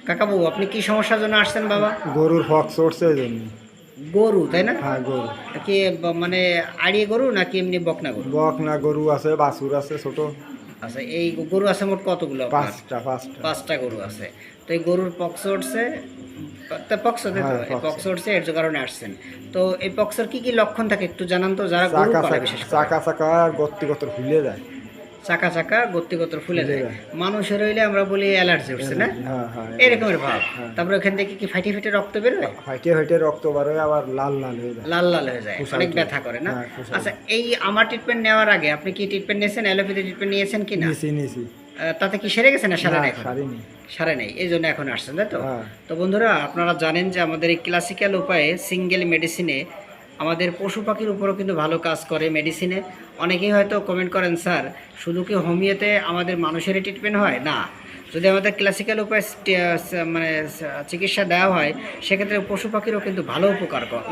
কাকাবাবু আপনি কি সমস্যার জন্য আসছেন বাবা? গরুর ফক্স উঠছে এই জন্য। গরু তাই না? হ্যাঁ গরু। কি মানে আড়িয়ে গরু নাকি এমনি বকনা গরু? বকনা গরু আছে, বাছুর আছে ছোট। আচ্ছা, এই গরু আছে মোট কতগুলো আপনার? পাঁচটা। 5টা গরু আছে। তো এই গরুর পক্স উঠছে, পক্স তাই তো? হ্যাঁ এই ফক্স। পক্স উঠছে এর কারণে আসছেন। তো এই পক্সের কি কি লক্ষণ থাকে একটু জানান তো, যারা গরু চাকা পালে চাকা বিশেষ করে। চাকা চাকা আর গত্তি গত্তর ফুলে যায়। চাকা চাকা গত্তিগতর ফুলে ফুলে যায়। যায়। মানুষের হইলে আমরা বলি অ্যালার্জি উঠছে না, হ্যাঁ হ্যাঁ এরকমের ভাব। হ্যাঁ। তারপরে ওখান থেকে কি ফাইটে ফাইটে রক্ত বেরোয়? ফাইটে ফাইটে রক্ত বার হয়ে আবার লাল লাল হয়ে যায়। লাল লাল হয়ে যায়, কুসাল অনেক তো। ব্যথা করে না? হ্যাঁ, কুসাল। আচ্ছা, এই আমার ট্রিটমেন্ট নেওয়ার আগে আপনি কি ট্রিটমেন্ট নিয়েছেন, অ্যালোপ্যাথি ট্রিটমেন্ট নিয়েছেন কি না? নিছি। তাতে কি সেরে গেছে না সারে না নাই এখন? সারিনি। সারে নেই, এই জন্য এখন আসছেন তাই তো? হ্যাঁ। তো বন্ধুরা আপনারা জানেন যে আমাদের এই ক্লাসিক্যাল উপায়ে সিঙ্গেল মেডিসিনে আমাদের পশু পাখির উপরও কিন্তু ভালো কাজ করে মেডিসিনে। অনেকেই হয়তো কমেন্ট করেন, স্যার শুধু কি হোমিওতে আমাদের মানুষেরই ট্রিটমেন্ট হয়? না, যদি আমাদের ক্লাসিক্যাল উপায়ে মানে চিকিৎসা দেওয়া হয়, সেক্ষেত্রে পশু পাখিরও কিন্তু ভালো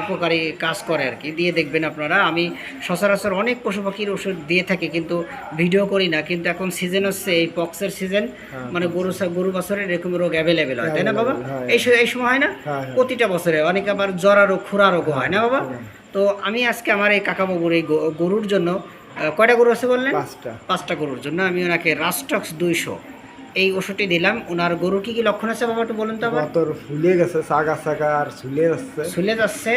উপকারী কাজ করে আর কি। দিয়ে দেখবেন আপনারা, আমি সচরাচর অনেক পশু পাখির ওষুধ দিয়ে থাকি কিন্তু ভিডিও করি না। কিন্তু এখন সিজন হচ্ছে এই পক্সের সিজন, হ্যাঁ, মানে গরু বছরের এরকম রোগ অ্যাভেলেবেল হয় তাই না বাবা? হ্যাঁ, এই সময় হয় না? হ্যাঁ, হ্যাঁ। প্রতিটা বছরে অনেক আবার জরা রোগ, খুরা রোগও হয় না বাবা? হ্যাঁ। তো আমি আজকে আমার এই কাকাবাবুর এই গরুর জন্য, কয়টা গরু আছে বললেন? পাঁচটা। 5টা গরুর জন্য আমি ওনাকে রাস্টক্স 200 এই ওষুধটি দিলাম। ওনার গরু কি কি লক্ষণ আছে বাবা একটু বলুন তো আবার। গতর ফুলে গেছে, চাকা চাকা আর ঝুলে যাচ্ছে। ফুলে যাচ্ছে,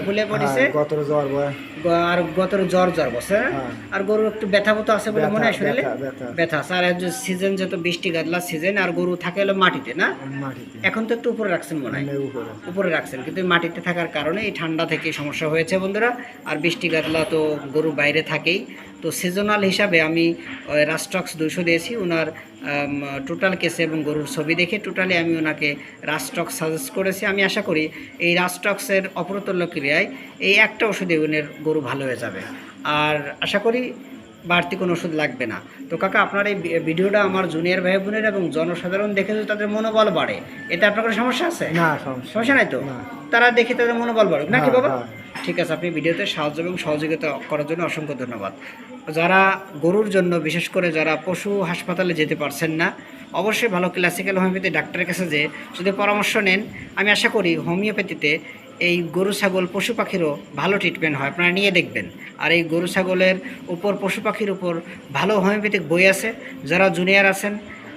ফুলে পড়েছে। গতর জ্বর বয়। আর গতর জ্বর বসে। হ্যাঁ। আর গরু একটু ব্যথা আছে বলে মনে হয় শরীরে। ব্যথা। ব্যথা স্যার, সিজন যত বৃষ্টি গাদলা সিজন, আর গরু থাকে হলো মাটিতে না? মাটিতে। এখন তো একটু উপরে রাখছেন মনে হয়। উপরে। উপরে রাখছেন, কিন্তু এই মাটিতে থাকার কারণে এই ঠান্ডা থেকে সমস্যা হয়েছে বন্ধুরা। আর বৃষ্টি গাদলা তো গরু বাইরে থাকেই। তো সিজনাল হিসাবে আমি রাস্টক্স 200 দিয়েছি। ওনার টোটাল কেসে এবং গরুর ছবি দেখে টোটালি আমি ওনাকে রাস্টক্স সাজেস্ট করেছি। আমি আশা করি এই রাস্টক্সের অপ্রতুল্য ক্রিয়ায় এই একটা ওষুধে ওনার গরু ভালো হয়ে যাবে। আর আশা করি বাড়তি কোনো ওষুধ লাগবে না। তো কাকা, আপনার এই ভিডিওটা আমার জুনিয়র ভাই বোনের এবং জনসাধারণ দেখে যদি তাদের মনোবল বাড়ে, এতে আপনার কোনো সমস্যা আছে? না সমস্যা নাই তো? না। তারা দেখে তাদের মনোবল বাড়ুক নাকি হ্যাঁ, বাবা? হ্যাঁ। ঠিক আছে, আপনি ভিডিওতে সাহায্য এবং সহযোগিতা করার জন্য অসংখ্য ধন্যবাদ। যারা গরুর জন্য, বিশেষ করে যারা পশু হাসপাতালে যেতে পারছেন না, অবশ্যই ভালো ক্লাসিক্যাল হোমিওপ্যাথি ডাক্তারের কাছে যে যদি পরামর্শ নেন, আমি আশা করি হোমিওপ্যাথিতে এই গরু ছাগল পশু পাখিরও ভালো ট্রিটমেন্ট হয়, আপনারা নিয়ে দেখবেন। আর এই গরু ছাগলের উপর, পশু পাখির উপর ভালো হোমিওপ্যাথিক বই আছে। যারা জুনিয়র আছেন,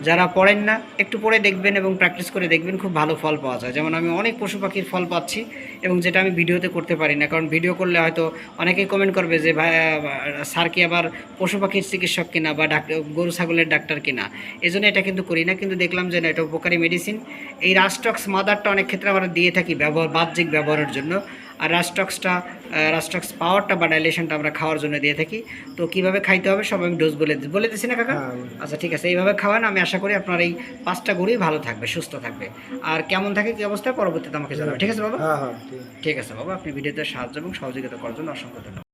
যারা পড়েন না, একটু পড়ে দেখবেন এবং প্র্যাকটিস করে দেখবেন, খুব ভালো ফল পাওয়া যায়। যেমন আমি অনেক পশু পাখির ফল পাচ্ছি, এবং যেটা আমি ভিডিওতে করতে পারি না, কারণ ভিডিও করলে হয়তো অনেকেই কমেন্ট করবে যে ভাই স্যার কি আবার পশু পাখির চিকিৎসক কিনা বা গরু ছাগলের ডাক্তার কিনা। এই জন্য এটা কিন্তু করি না, কিন্তু দেখলাম যে না, এটা উপকারী মেডিসিন। এই রাস্টক্স মাদারটা অনেক ক্ষেত্রে আমরা দিয়ে থাকি বাহ্যিক ব্যবহারের জন্য, আর রাস্টক্স পাওয়ারটা বা ডাইলেশনটা আমরা খাওয়ার জন্য দিয়ে থাকি। তো কীভাবে খাইতে হবে সব আমি ডোজ বলে দিচ্ছি না কাকা? আচ্ছা ঠিক আছে, এইভাবে খাওয়ান। আমি আশা করি আপনার এই 5টা গরুই ভালো থাকবে, সুস্থ থাকবে। আর কেমন থাকে কী অবস্থা পরবর্তীতে আমাকে জানাবে, ঠিক আছে বাবা? হ্যাঁ হ্যাঁ ঠিক আছে বাবা, আপনি ভিডিওতে সাহায্য এবং সহযোগিতা করার জন্য অসংখ্য ধন্যবাদ।